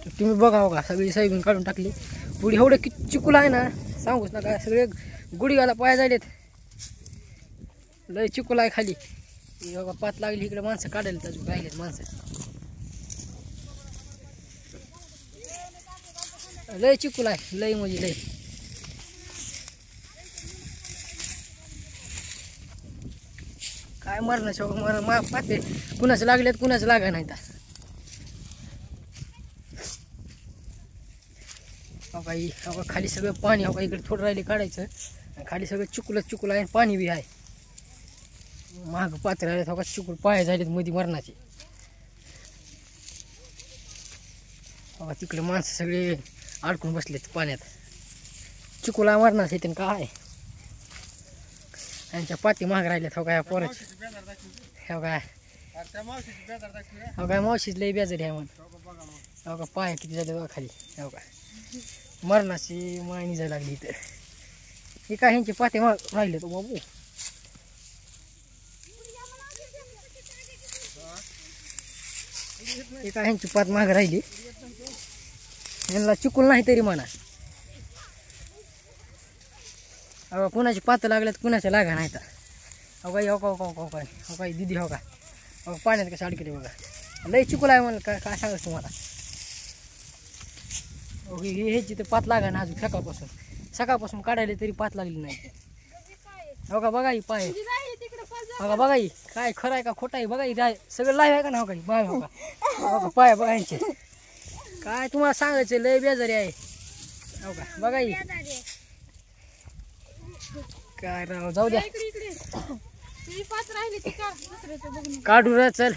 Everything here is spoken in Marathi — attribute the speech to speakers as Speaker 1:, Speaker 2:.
Speaker 1: तुम्ही बघा हो का सगळी सोयाबीन काढून टाकली. पुढे एवढे किती चिकूल आहे ना सांगूच नका. सगळे गुडघ्याला पाय जायलेत. लय चिकूल आहे खाली. बघा पात लागली इकडे माणसं काढायला अजून राहिलेत माणसं. लय चिकूल आहे लय म्हणजे लय. काय मरणाच्या पाते कुणाचं लागलेत कुणाचं लागा नाही. काही खाली सगळं पाणी हो का इकडे थोडं राहिले काढायचं. खाली सगळं चिकूल आहे पाणी बी आहे. महाग पात्र राहिले हो का चिकूल पाय झालेत मध्ये मरणाचे. हो तिकडे माणसं सगळे अडकून बसलेत पाण्यात. चिकूला मरणाचे ते काय यांच्या पाती महाग राहिल्यात हो काय पोराची. हो काय हो काय मावशीच लई बेजारी आहे म्हणून. हो का पाय किती झाले बघा खाली. हो का मरणाची मायनी जायला लागली इथं. हे काय ह्यांचे पाते महाग राहिले तो बाबू. हे काय ह्यांची पात महाग राहिली. यांना चिकूल नाही तरी म्हणा. अहो कुणाची पातं लागल्यात कुणाच्या लागा नाही. हो काय हो काय दिदी हो का हो पाण्यात कसं अडकले बघा. लय चिकूल आहे मला काय सांगायचं तुम्हाला. ह्याची तर पात लागा ना अजून सकाळपासून काढायला तरी पात लागली नाही. हो का बघा ही पाय. हो का बघा ही काय खरं आहे का खोटं आहे बघा ही सगळं लाईव्ह आहे का ना. हो का बाय हो का पाय बघा यांचे. काय तुम्हाला सांगायचं लय बेजारी आहे. हो का बघा ही काय राव जाऊ द्या काढू रे चल.